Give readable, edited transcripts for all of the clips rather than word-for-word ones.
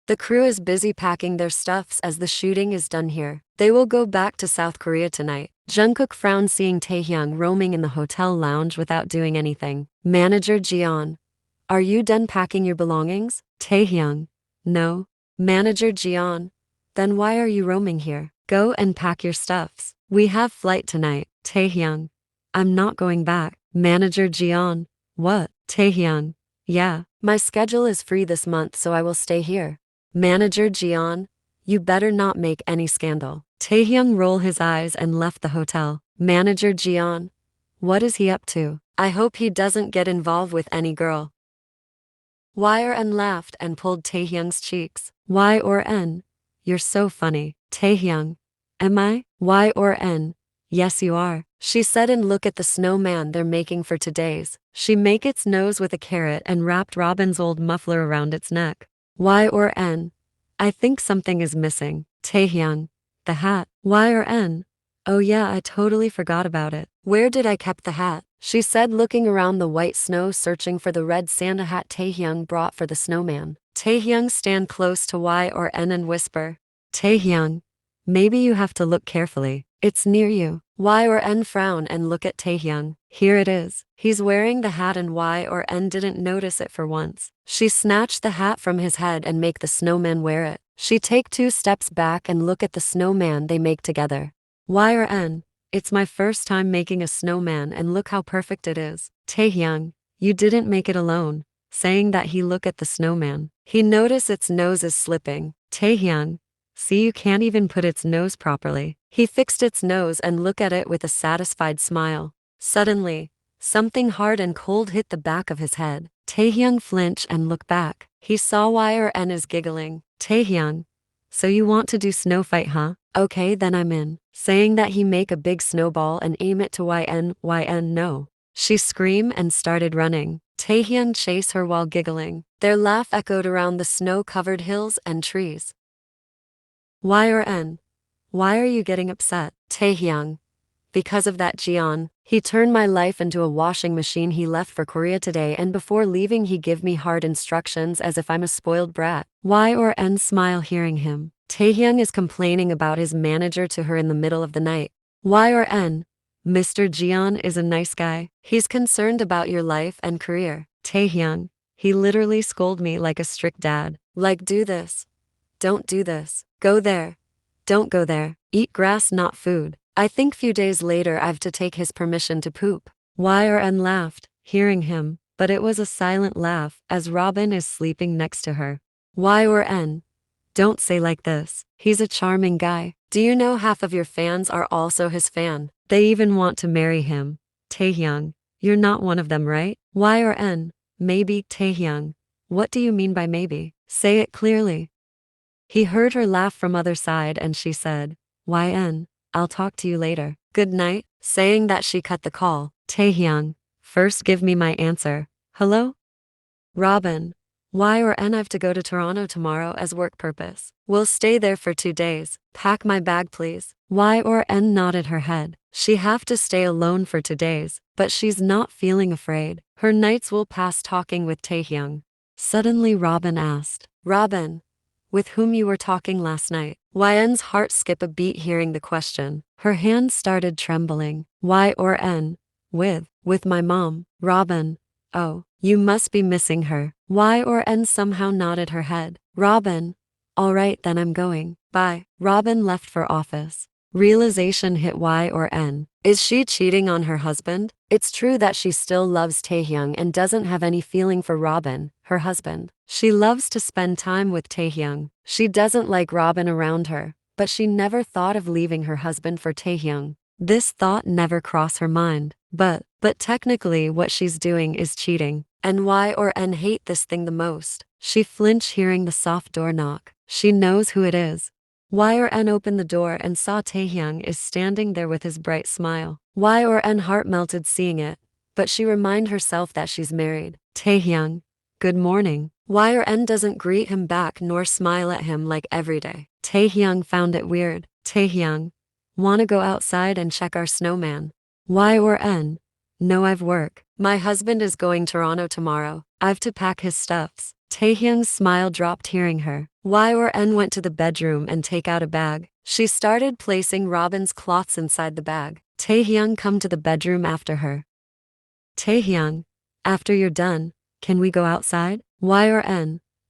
The crew is busy packing their stuffs as the shooting is done here. They will go back to South Korea tonight. Jungkook frowned seeing Taehyung roaming in the hotel lounge without doing anything. Manager Jeon, are you done packing your belongings? Taehyung, no. Manager Jeon, then why are you roaming here? Go and pack your stuffs. We have flight tonight. Taehyung, I'm not going back. Manager Jeon, what? Taehyung, yeah, my schedule is free this month so I will stay here. Manager Jeon, you better not make any scandal. Taehyung rolled his eyes and left the hotel. Manager Jeon, what is he up to? I hope he doesn't get involved with any girl. YRN laughed and pulled Taehyung's cheeks. YRN, you're so funny. Taehyung, am I? YRN, yes you are, she said and look at the snowman they're making for today's. She make its nose with a carrot and wrapped Robin's old muffler around its neck. YRN, I think something is missing. Taehyung, the hat. YRN, oh yeah, I totally forgot about it. Where did I keep the hat? She said looking around the white snow searching for the red Santa hat Taehyung brought for the snowman. Taehyung stand close to YRN and whisper, Taehyung, maybe you have to look carefully. It's near you. YRN frown and look at Taehyung. Here it is. He's wearing the hat and YRN didn't notice it for once. She snatched the hat from his head and make the snowman wear it. She take 2 steps back and look at the snowman they make together. YRN, it's my first time making a snowman and look how perfect it is. Taehyung, you didn't make it alone. Saying that he look at the snowman. He notice its nose is slipping. Taehyung, see you can't even put its nose properly. He fixed its nose and looked at it with a satisfied smile. Suddenly, something hard and cold hit the back of his head. Taehyung flinched and looked back. He saw YRN is giggling. Taehyung, so you want to do snow fight, huh? Okay, then I'm in. Saying that he make a big snowball and aim it to YN no. She screamed and started running. Taehyung chased her while giggling. Their laugh echoed around the snow-covered hills and trees. YRN, why are you getting upset? Taehyung, because of that Jeon. He turned my life into a washing machine. He left for Korea today and before leaving he give me hard instructions as if I'm a spoiled brat. YRN smile hearing him. Taehyung is complaining about his manager to her in the middle of the night. YRN, Mr. Jeon is a nice guy. He's concerned about your life and career. Taehyung, he literally scolded me like a strict dad. Like do this. Don't do this. Go there. Don't go there. Eat grass not food. I think few days later I've to take his permission to poop. YRN laughed, hearing him, but it was a silent laugh as Robin is sleeping next to her. YRN, don't say like this. He's a charming guy. Do you know half of your fans are also his fan? They even want to marry him. Taehyung, you're not one of them, right? YRN, maybe. Taehyung, what do you mean by maybe? Say it clearly. He heard her laugh from other side and she said, YN, I'll talk to you later. Good night. Saying that she cut the call. Taehyung, first give me my answer. Hello? Robin, YRN I've to go to Toronto tomorrow as work purpose. We'll stay there for 2 days. Pack my bag please. YRN nodded her head. She have to stay alone for 2 days, but she's not feeling afraid. Her nights will pass talking with Taehyung. Suddenly Robin asked, Robin, with whom you were talking last night? YN's heart skipped a beat hearing the question. Her hands started trembling. YRN, with my mom. Robin, oh, you must be missing her. YRN somehow nodded her head. Robin, alright then I'm going. Bye. Robin left for office. Realization hit YRN. Is she cheating on her husband? It's true that she still loves Taehyung and doesn't have any feeling for Robin, her husband. She loves to spend time with Taehyung. She doesn't like Robin around her, but she never thought of leaving her husband for Taehyung. This thought never crossed her mind. But technically what she's doing is cheating. And YRN hate this thing the most. She flinched hearing the soft door knock. She knows who it is. YRN opened the door and saw Taehyung is standing there with his bright smile. YRN heart melted seeing it, but she reminded herself that she's married. Taehyung, good morning. YRN doesn't greet him back nor smile at him like every day. Taehyung found it weird. Taehyung, wanna go outside and check our snowman? YRN, no I've work. My husband is going Toronto tomorrow. I've to pack his stuffs. Taehyung's smile dropped hearing her. Yor went to the bedroom and take out a bag. She started placing Robin's cloths inside the bag. Taehyung come to the bedroom after her. Taehyung, after you're done, can we go outside? Yor,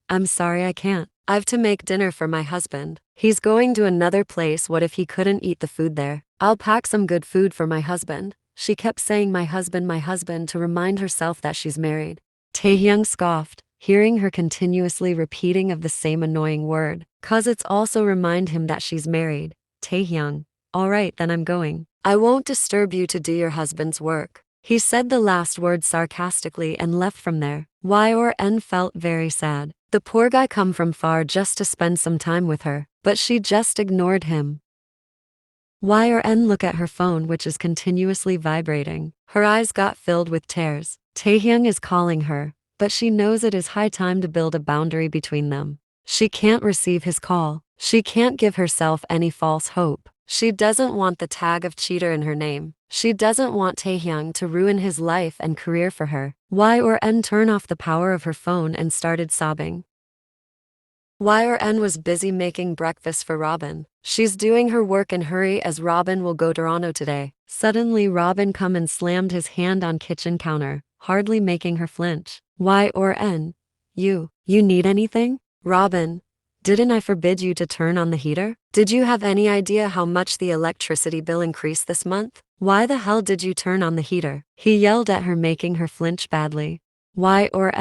I'm sorry I can't. I've to make dinner for my husband. He's going to another place. What if he couldn't eat the food there? I'll pack some good food for my husband. She kept saying my husband to remind herself that she's married. Taehyung scoffed, hearing her continuously repeating of the same annoying word. 'Cause it's also remind him that she's married. Taehyung, alright then I'm going. I won't disturb you to do your husband's work. He said the last word sarcastically and left from there. Yor felt very sad. The poor guy come from far just to spend some time with her, but she just ignored him. Yor look at her phone which is continuously vibrating. Her eyes got filled with tears. Taehyung is calling her, but she knows it is high time to build a boundary between them. She can't receive his call. She can't give herself any false hope. She doesn't want the tag of cheater in her name. She doesn't want Taehyung to ruin his life and career for her. Yor turned off the power of her phone and started sobbing. Yor was busy making breakfast for Robin. She's doing her work in hurry as Robin will go to Toronto today. Suddenly Robin come and slammed his hand on kitchen counter, hardly making her flinch. Yor, you need anything? Robin, didn't I forbid you to turn on the heater? Did you have any idea how much the electricity bill increased this month? Why the hell did you turn on the heater? He yelled at her, making her flinch badly. Yor,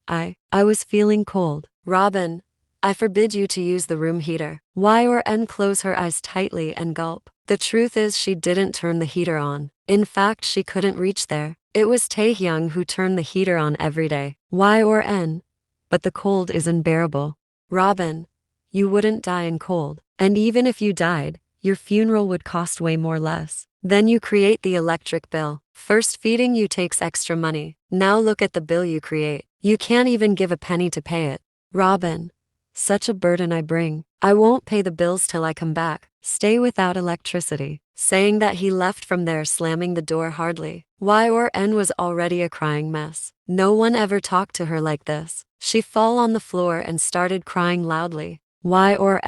I was feeling cold. Robin, I forbid you to use the room heater. Yor closed her eyes tightly and gulp. The truth is she didn't turn the heater on. In fact, she couldn't reach there. It was Taehyung who turned the heater on every day. Yor, but the cold is unbearable. Robin, you wouldn't die in cold. And even if you died, your funeral would cost way more less. Then you create the electric bill. First feeding you takes extra money. Now look at the bill you create. You can't even give a penny to pay it. Robin, such a burden I bring. I won't pay the bills till I come back. Stay without electricity. Saying that he left from there, slamming the door hardly. Yor was already a crying mess. No one ever talked to her like this. She fell on the floor and started crying loudly. Yor,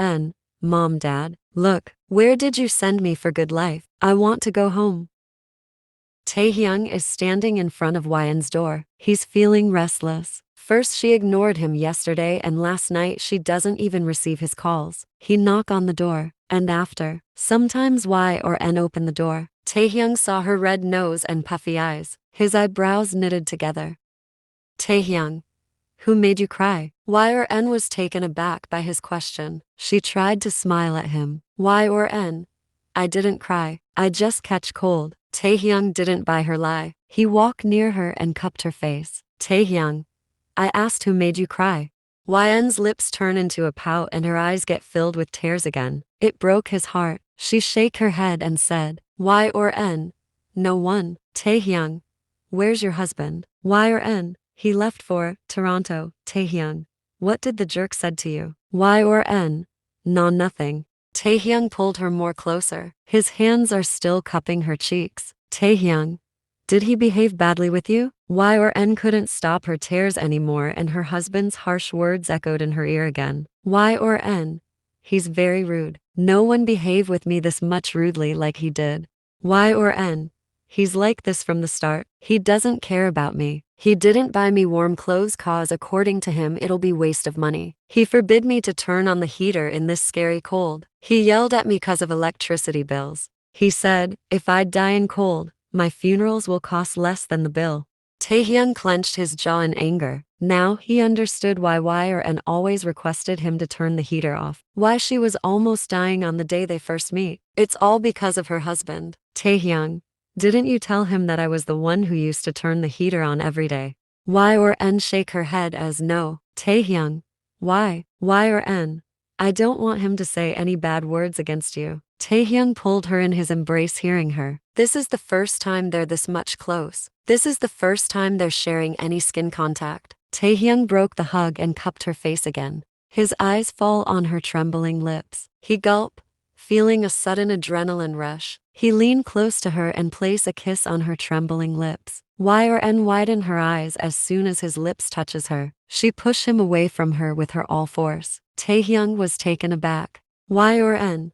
Mom, Dad, look, where did you send me for good life? I want to go home. Taehyung is standing in front of Yn's door. He's feeling restless. First she ignored him yesterday and last night she doesn't even receive his calls. He knock on the door, and after, sometimes Yn open the door. Taehyung saw her red nose and puffy eyes, his eyebrows knitted together. Taehyung, who made you cry? Yn was taken aback by his question. She tried to smile at him. Yn, I didn't cry, I just catch cold. Taehyung didn't buy her lie. He walked near her and cupped her face. Taehyung, I asked who made you cry. Yn's lips turn into a pout and her eyes get filled with tears again. It broke his heart. She shake her head and said, Yn, no one. Taehyung, where's your husband? Yn, he left for Toronto. Taehyung, what did the jerk said to you? Yn, no, nothing. Taehyung pulled her more closer. His hands are still cupping her cheeks. Taehyung, did he behave badly with you? Yn couldn't stop her tears anymore and her husband's harsh words echoed in her ear again. Yn, he's very rude. No one behaved with me this much rudely like he did. Yn, he's like this from the start. He doesn't care about me. He didn't buy me warm clothes cause according to him it'll be waste of money. He forbid me to turn on the heater in this scary cold. He yelled at me cause of electricity bills. He said, if I die in cold, my funerals will cost less than the bill. Taehyung clenched his jaw in anger. Now he understood why Yn always requested him to turn the heater off. Why she was almost dying on the day they first meet. It's all because of her husband. Taehyung, didn't you tell him that I was the one who used to turn the heater on every day? Yn shake her head as no. Taehyung, why? Yn, I don't want him to say any bad words against you. Taehyung pulled her in his embrace hearing her. This is the first time they're this much close. This is the first time they're sharing any skin contact. Taehyung broke the hug and cupped her face again. His eyes fall on her trembling lips. He gulped, feeling a sudden adrenaline rush. He leaned close to her and placed a kiss on her trembling lips. Yn widened her eyes as soon as his lips touches her. She pushed him away from her with her all force. Taehyung was taken aback. Why or N?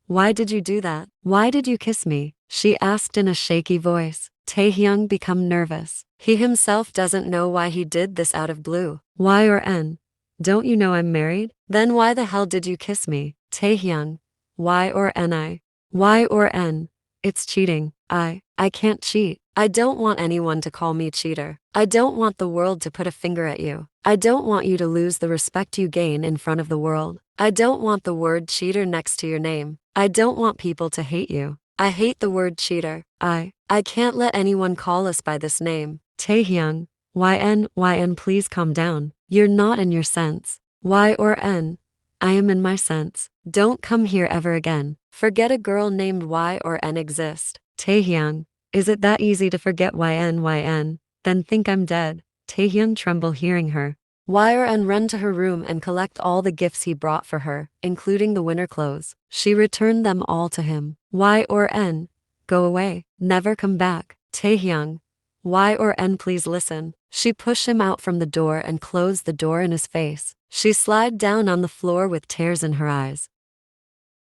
Why did you do that? Why did you kiss me? She asked in a shaky voice. Taehyung became nervous. He himself doesn't know why he did this out of blue. Why or N? Don't you know I'm married? Then why the hell did you kiss me? Taehyung. Why or N? Why or N? It's cheating. I can't cheat. I don't want anyone to call me cheater. I don't want the world to put a finger at you. I don't want you to lose the respect you gain in front of the world. I don't want the word cheater next to your name. I don't want people to hate you. I hate the word cheater. I can't let anyone call us by this name. Taehyung. YN, please calm down. You're not in your sense. Y or N? I am in my sense. Don't come here ever again. Forget a girl named Y or N exist. Taehyung. Is it that easy to forget YN? Then think I'm dead. Taehyung trembled hearing her. Y or N run to her room and collect all the gifts he brought for her, including the winter clothes. She returned them all to him. Y or N? Go away. Never come back. Taehyung. Y or N, please listen. She pushed him out from the door and closed the door in his face. She slid down on the floor with tears in her eyes.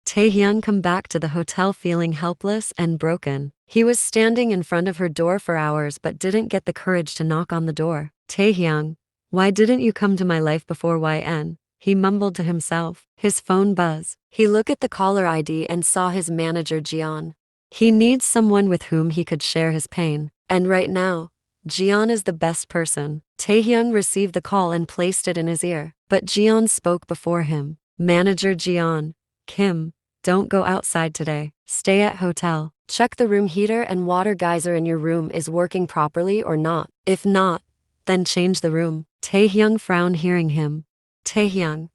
Taehyung come back to the hotel feeling helpless and broken. He was standing in front of her door for hours but didn't get the courage to knock on the door. Taehyung. Why didn't you come to my life before YN? He mumbled to himself. His phone buzzed. He looked at the caller ID and saw his manager Jian. He needs someone with whom he could share his pain. And right now, Jian is the best person. Taehyung received the call and placed it in his ear. But Jian spoke before him. Manager Jian. Kim, don't go outside today. Stay at hotel. Check the room heater and water geyser in your room is working properly or not. If not, then change the room. Taehyung frowned hearing him. Taehyung.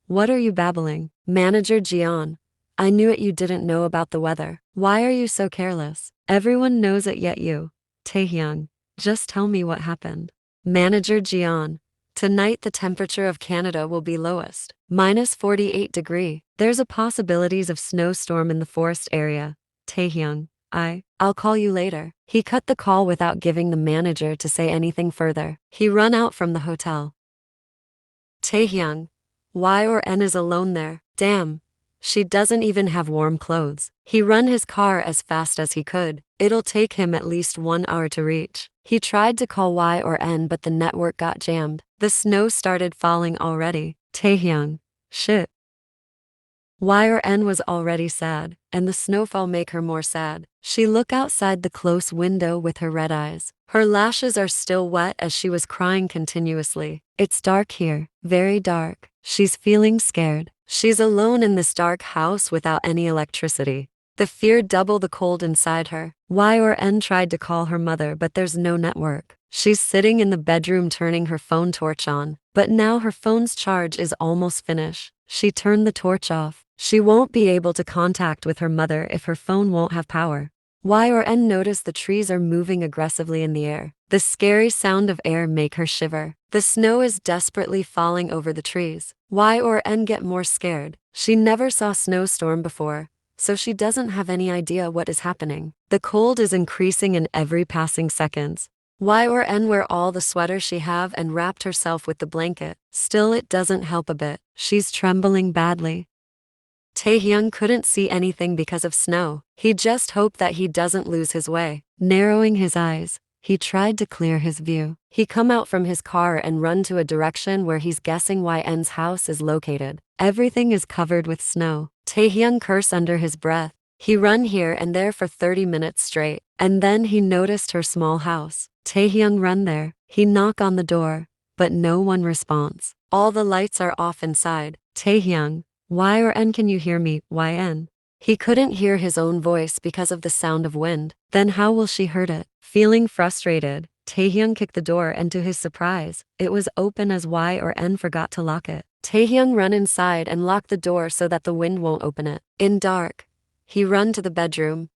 What are you babbling? Manager Jian. I knew it, you didn't know about the weather. Why are you so careless? Everyone knows it yet you. Taehyung. Just tell me what happened. Manager Jian. Tonight the temperature of Canada will be lowest. -48 degree. There's a possibilities of snowstorm in the forest area. Taehyung. I'll call you later. He cut the call without giving the manager to say anything further. He run out from the hotel. Taehyung. Y or N is alone there. Damn. She doesn't even have warm clothes. He run his car as fast as he could. It'll take him at least 1 hour to reach. He tried to call Y or N but the network got jammed. The snow started falling already. Taehyung. Shit. Y or N was already sad, and the snowfall make her more sad. She looked outside the close window with her red eyes. Her lashes are still wet as she was crying continuously. It's dark here, very dark. She's feeling scared. She's alone in this dark house without any electricity. The fear doubled the cold inside her. Y or N tried to call her mother but there's no network. She's sitting in the bedroom turning her phone torch on, but now her phone's charge is almost finished. She turned the torch off. She won't be able to contact with her mother if her phone won't have power. Y or N noticed the trees are moving aggressively in the air. The scary sound of air make her shiver. The snow is desperately falling over the trees. Y or N get more scared. She never saw snowstorm before, so she doesn't have any idea what is happening. The cold is increasing in every passing seconds. Y or N wear all the sweater she have and wrapped herself with the blanket. Still it doesn't help a bit. She's trembling badly. Taehyung couldn't see anything because of snow. He just hoped that he doesn't lose his way. Narrowing his eyes, he tried to clear his view. He come out from his car and run to a direction where he's guessing YN's house is located. Everything is covered with snow. Taehyung cursed under his breath. He run here and there for 30 minutes straight, and then he noticed her small house. Taehyung run there. He knock on the door, but no one responds. All the lights are off inside. Taehyung. Y or N, can you hear me? YN. He couldn't hear his own voice because of the sound of wind. Then how will she heard it? Feeling frustrated, Taehyung kicked the door and to his surprise, it was open as Y or N forgot to lock it. Taehyung run inside and lock the door so that the wind won't open it. In dark, he run to the bedroom.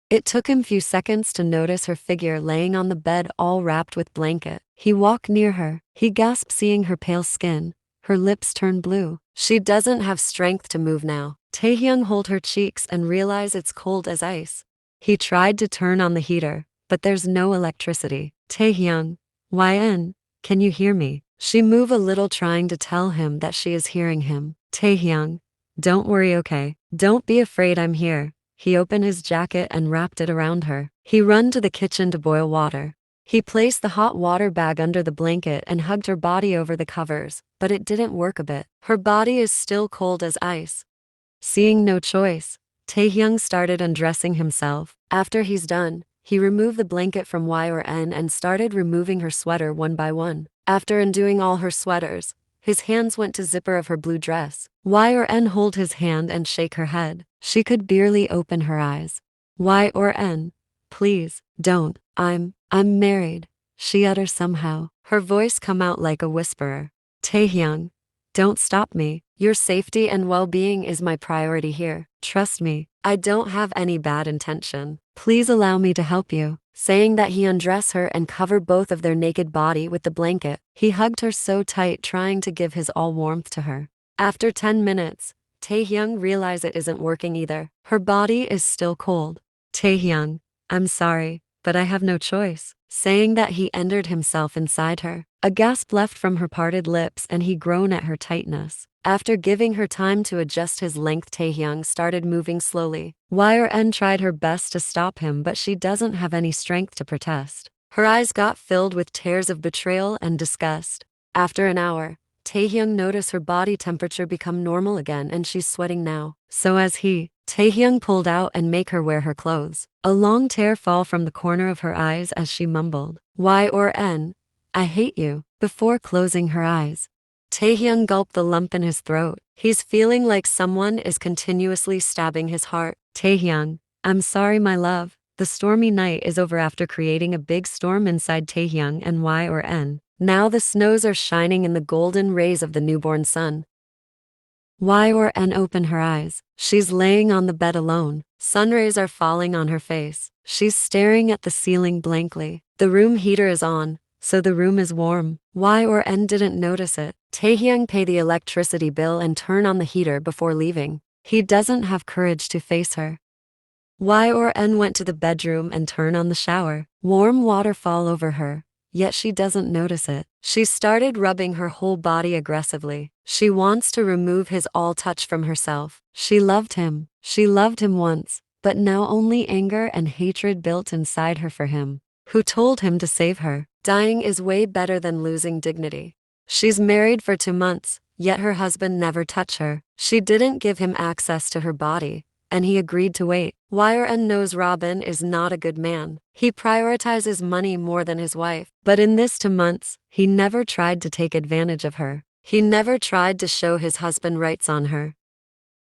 It took him few seconds to notice her figure laying on the bed all wrapped with blanket. He walked near her. He gasped seeing her pale skin. Her lips turned blue. She doesn't have strength to move now. Taehyung hold her cheeks and realize it's cold as ice. He tried to turn on the heater, but there's no electricity. Taehyung. YN. Can you hear me? She moved a little, trying to tell him that she is hearing him. Taehyung, don't worry, okay? Don't be afraid, I'm here. He opened his jacket and wrapped it around her. He ran to the kitchen to boil water. He placed the hot water bag under the blanket and hugged her body over the covers, but it didn't work a bit. Her body is still cold as ice. Seeing no choice, Taehyung started undressing himself. After he's done, he removed the blanket from Y and started removing her sweater one by one. After undoing all her sweaters, his hands went to zipper of her blue dress. Y hold his hand and shake her head. She could barely open her eyes. Y, please, don't. I'm married, she utters somehow. Her voice come out like a whisperer. Taehyung, don't stop me. Your safety and well-being is my priority here. Trust me, I don't have any bad intention. Please allow me to help you. Saying that, he undressed her and covered both of their naked body with the blanket. He hugged her so tight, trying to give his all warmth to her. After 10 minutes, Taehyung realized it isn't working either. Her body is still cold. Taehyung, I'm sorry, but I have no choice. Saying that, he entered himself inside her. A gasp left from her parted lips and he groaned at her tightness. After giving her time to adjust his length, Taehyung started moving slowly. Y tried her best to stop him, but she doesn't have any strength to protest. Her eyes got filled with tears of betrayal and disgust. After an hour, Taehyung noticed her body temperature become normal again and she's sweating now. So as Taehyung pulled out and make her wear her clothes. A long tear fall from the corner of her eyes as she mumbled, Y, I hate you, before closing her eyes. Taehyung gulped the lump in his throat. He's feeling like someone is continuously stabbing his heart. Taehyung, I'm sorry, my love. The stormy night is over. After creating a big storm inside Taehyung and Y. Now the snows are shining in the golden rays of the newborn sun. Y opened her eyes. She's laying on the bed alone. Sun rays are falling on her face. She's staring at the ceiling blankly. The room heater is on, so the room is warm. Y didn't notice it. Taehyung paid the electricity bill and turned on the heater before leaving. He doesn't have courage to face her. Y went to the bedroom and turned on the shower. Warm water fall over her, yet she doesn't notice it. She started rubbing her whole body aggressively. She wants to remove his all touch from herself. She loved him. She loved him once, but now only anger and hatred built inside her for him. Who told him to save her? Dying is way better than losing dignity. She's married for 2 months, yet her husband never touched her. She didn't give him access to her body, and he agreed to wait. Y knows Robin is not a good man. He prioritizes money more than his wife. But in this 2 months, he never tried to take advantage of her. He never tried to show his husband rights on her.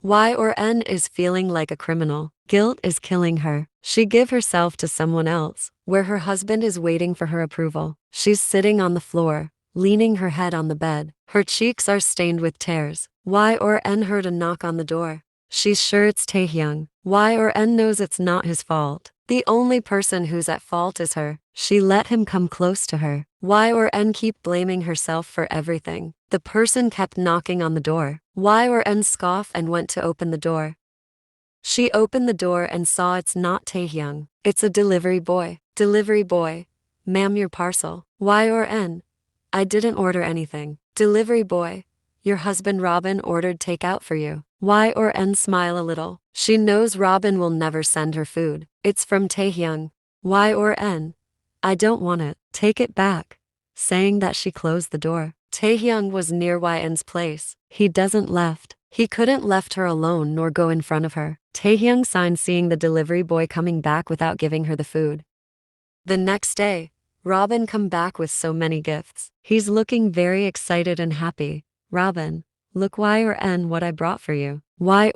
Y is feeling like a criminal. Guilt is killing her. She give herself to someone else, where her husband is waiting for her approval. She's sitting on the floor, leaning her head on the bed. Her cheeks are stained with tears. Y heard a knock on the door. She's sure it's Taehyung. Y knows it's not his fault. The only person who's at fault is her. She let him come close to her. Y keep blaming herself for everything. The person kept knocking on the door. Y scoffed and went to open the door. She opened the door and saw it's not Taehyung. It's a delivery boy. Delivery boy. Ma'am, your parcel. Y I didn't order anything. Delivery boy. Your husband Robin ordered takeout for you. Y smile a little. She knows Robin will never send her food. It's from Taehyung. Y I don't want it. Take it back. Saying that, she closed the door. Taehyung was near Yn's place. He doesn't left. He couldn't left her alone nor go in front of her. Taehyung signed, seeing the delivery boy coming back without giving her the food. The next day, Robin come back with so many gifts. He's looking very excited and happy. Robin, look what I brought for you. Y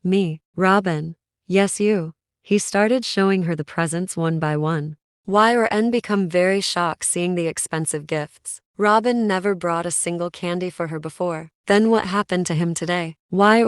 me. Robin, yes, you. He started showing her the presents one by one. Y become very shocked seeing the expensive gifts. Robin never brought a single candy for her before. Then what happened to him today? Y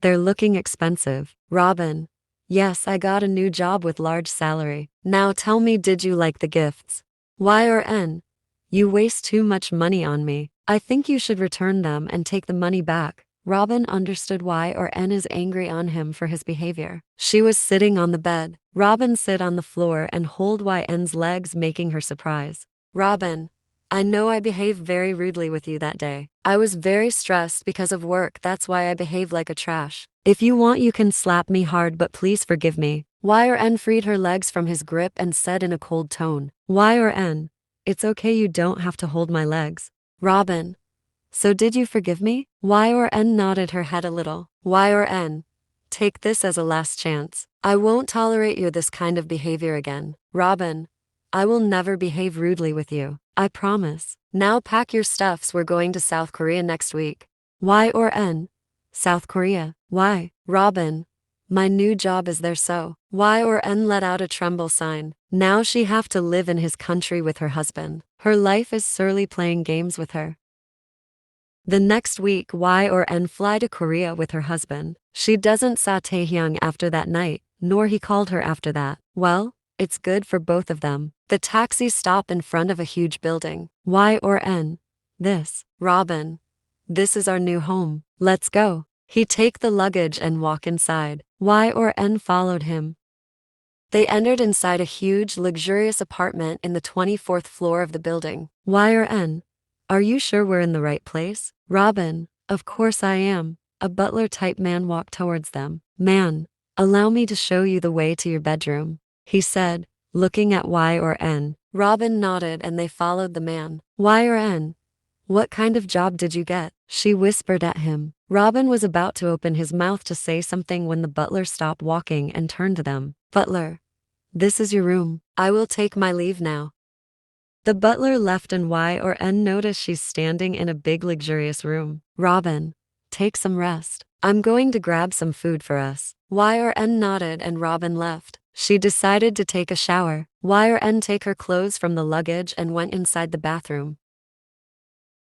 they're looking expensive. Robin, yes, I got a new job with large salary. Now tell me, did you like the gifts? Y you waste too much money on me. I think you should return them and take the money back. Robin understood Y is angry on him for his behavior. She was sitting on the bed. Robin sit on the floor and hold Yn's legs, making her surprise. Robin, I know I behaved very rudely with you that day. I was very stressed because of work, that's why I behaved like a trash. If you want you can slap me hard but please forgive me. YN freed her legs from his grip and said in a cold tone. YN, it's okay, you don't have to hold my legs. Robin, so did you forgive me? YN nodded her head a little. YN, take this as a last chance. I won't tolerate you this kind of behavior again. Robin, I will never behave rudely with you. I promise. Now pack your stuffs, we're going to South Korea next week. YN, South Korea. Why? Robin, my new job is there, so. YN let out a tremble sign. Now she have to live in his country with her husband. Her life is surely playing games with her. The next week YN fly to Korea with her husband. She doesn't saw Taehyung after that night, nor he called her after that. Well, it's good for both of them. The taxi stop in front of a huge building. YN, this. Robin, this is our new home. Let's go. He take the luggage and walk inside. YN followed him. They entered inside a huge, luxurious apartment in the 24th floor of the building. YN, are you sure we're in the right place? Robin, of course I am. A butler-type man walked towards them. Man, allow me to show you the way to your bedroom, he said, looking at YN. Robin nodded and they followed the man. YN, what kind of job did you get? She whispered at him. Robin was about to open his mouth to say something when the butler stopped walking and turned to them. Butler, this is your room. I will take my leave now. The butler left and YN noticed she's standing in a big luxurious room. Robin, take some rest. I'm going to grab some food for us. YN nodded and Robin left. She decided to take a shower. YN take her clothes from the luggage and went inside the bathroom.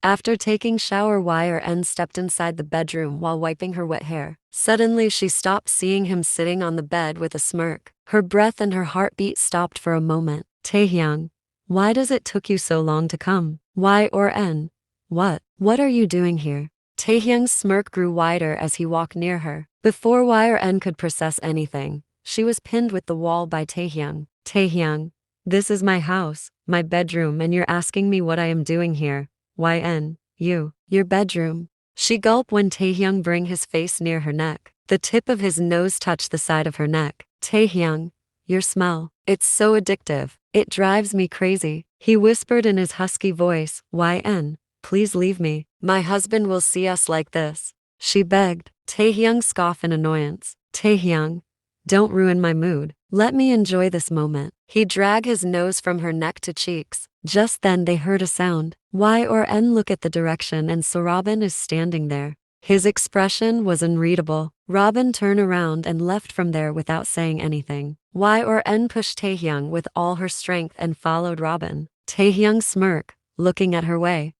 After taking shower, YN stepped inside the bedroom while wiping her wet hair. Suddenly she stopped, seeing him sitting on the bed with a smirk. Her breath and her heartbeat stopped for a moment. Taehyung, why does it took you so long to come? YN, what are you doing here? Taehyung's smirk grew wider as he walked near her. Before YN could process anything, she was pinned with the wall by Taehyung. Taehyung, this is my house, my bedroom, and you're asking me what I am doing here. YN, your bedroom. She gulped when Taehyung bring his face near her neck. The tip of his nose touched the side of her neck. Taehyung, your smell, it's so addictive. It drives me crazy, he whispered in his husky voice. YN, please leave me. My husband will see us like this, she begged. Taehyung scoffed in annoyance. Taehyung, don't ruin my mood. Let me enjoy this moment. He dragged his nose from her neck to cheeks. Just then they heard a sound. YN looked at the direction and saw Robin is standing there. His expression was unreadable. Robin turned around and left from there without saying anything. YN pushed Taehyung with all her strength and followed Robin. Taehyung smirked, looking at her way.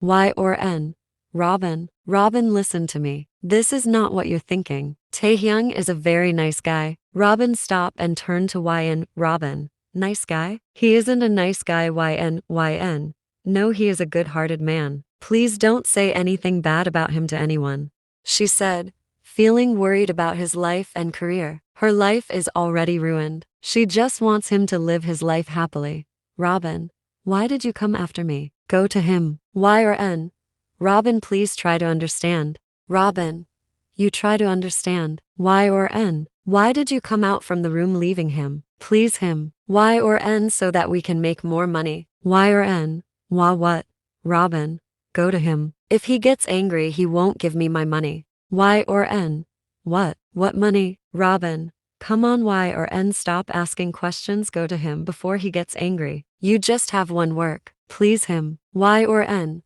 YN, Robin, listen to me. This is not what you're thinking. Taehyung is a very nice guy. Robin stopped and turned to YN. Robin, nice guy? He isn't a nice guy. YN. No, he is a good-hearted man. Please don't say anything bad about him to anyone, she said, feeling worried about his life and career. Her life is already ruined. She just wants him to live his life happily. Robin, why did you come after me? Go to him. YN. Robin, please try to understand. Robin, you try to understand. YN. Why did you come out from the room leaving him? Please him. YN, so that we can make more money. YN. What? Robin, go to him. If he gets angry, he won't give me my money. YN. What money? Robin, come on. YN, stop asking questions. Go to him before he gets angry. You just have one work. Please him. YN.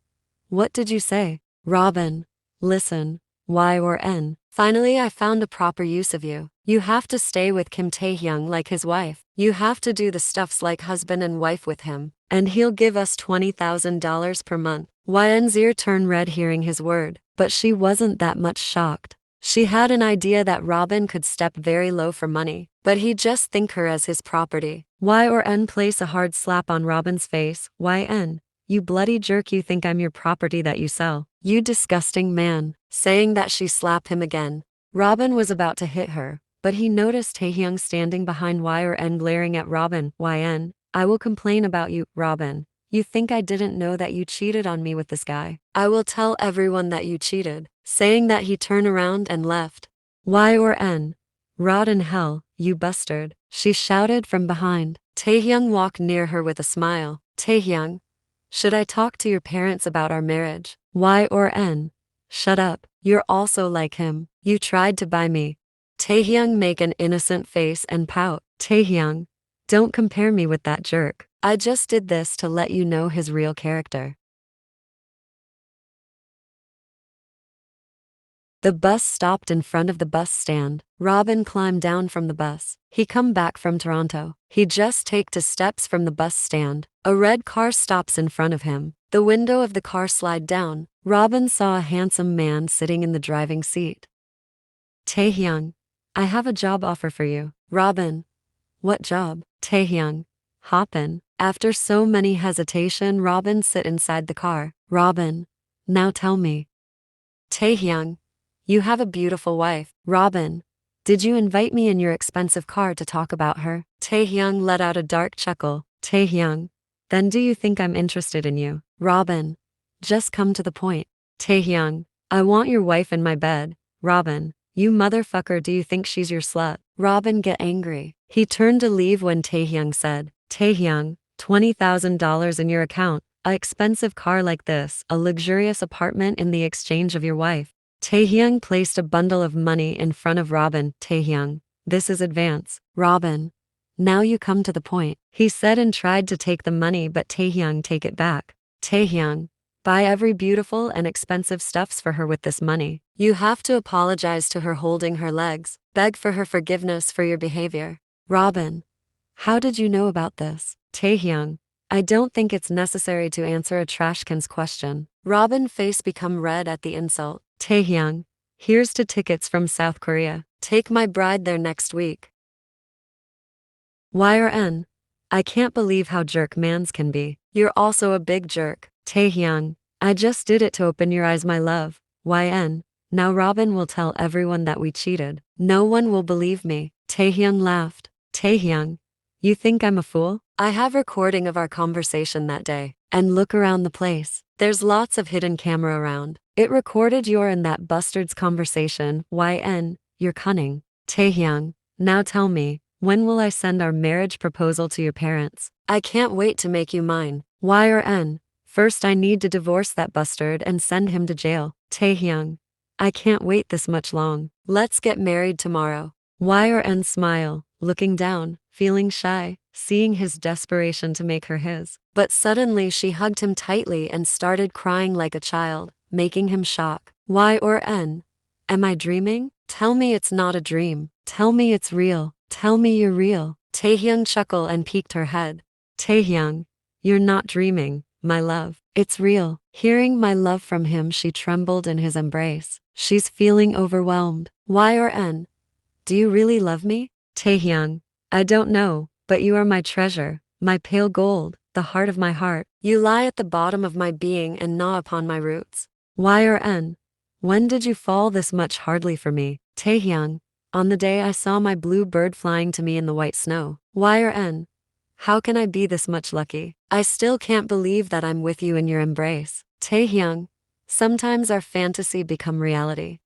What did you say? Robin, listen. YN. Finally, I found a proper use of you. You have to stay with Kim Taehyung like his wife. You have to do the stuffs like husband and wife with him. And he'll give us $20,000 per month. YN's ear turned red hearing his word, but she wasn't that much shocked. She had an idea that Robin could step very low for money, but he'd just think her as his property. YN placed a hard slap on Robin's face. YN, you bloody jerk, you think I'm your property that you sell? You disgusting man. Saying that, she slapped him again. Robin was about to hit her, but he noticed Taehyung standing behind YN glaring at Robin. YN, I will complain about you. Robin, You think I didn't know that you cheated on me with this guy? I will tell everyone that you cheated. Saying that, he turned around and left. Y or N? Rot in hell, you bastard, she shouted from behind. Taehyung walked near her with a smile. Taehyung, should I talk to your parents about our marriage? Y or N? Shut up, you're also like him. You tried to buy me. Taehyung make an innocent face and pout. Taehyung, don't compare me with that jerk. I just did this to let you know his real character. The bus stopped in front of the bus stand. Robin climbed down from the bus. He come back from Toronto. He just take 2 steps from the bus stand. A red car stops in front of him. The window of the car slide down. Robin saw a handsome man sitting in the driving seat. Taehyung, I have a job offer for you. Robin, what job? Taehyung, hop in. After so many hesitation, Robin sit inside the car. Robin, now tell me. Taehyung, you have a beautiful wife. Robin, did you invite me in your expensive car to talk about her? Taehyung let out a dark chuckle. Taehyung, then do you think I'm interested in you? Robin, just come to the point. Taehyung, I want your wife in my bed. Robin, you motherfucker, do you think she's your slut? Robin get angry. He turned to leave when Taehyung said, Taehyung, $20,000 in your account, a expensive car like this, a luxurious apartment in the exchange of your wife. Taehyung placed a bundle of money in front of Robin. Taehyung, this is advance. Robin, now you come to the point. He said and tried to take the money, but Taehyung take it back. Taehyung, buy every beautiful and expensive stuffs for her with this money. You have to apologize to her holding her legs, beg for her forgiveness for your behavior. Robin, how did you know about this? Taehyung, I don't think it's necessary to answer a trash can's question. Robin face become red at the insult. Taehyung, here's 2 tickets from South Korea. Take my bride there next week. Y or N? I can't believe how jerk mans can be. You're also a big jerk. Taehyung, I just did it to open your eyes, my love. YN, now Robin will tell everyone that we cheated. No one will believe me. Taehyung laughed. Taehyung, you think I'm a fool? I have recording of our conversation that day. And look around the place. There's lots of hidden camera around. It recorded your and that bastard's conversation. YN, you're cunning. Taehyung, now tell me, when will I send our marriage proposal to your parents? I can't wait to make you mine. Y or N? First I need to divorce that bastard and send him to jail. Taehyung, I can't wait this much long. Let's get married tomorrow. Y or N smile, looking down, feeling shy, seeing his desperation to make her his. But suddenly she hugged him tightly and started crying like a child, making him shock. Y or N? Am I dreaming? Tell me it's not a dream. Tell me it's real. Tell me you're real. Taehyung chuckled and peeked her head. Taehyung, you're not dreaming, my love. It's real. Hearing my love from him, she trembled in his embrace. She's feeling overwhelmed. Y or N? Do you really love me? Taehyung, I don't know, but you are my treasure, my pale gold, the heart of my heart. You lie at the bottom of my being and gnaw upon my roots. Y or N? When did you fall this much hardly for me? Taehyung, on the day I saw my blue bird flying to me in the white snow. Y or N? How can I be this much lucky? I still can't believe that I'm with you in your embrace. Taehyung, sometimes our fantasy become reality.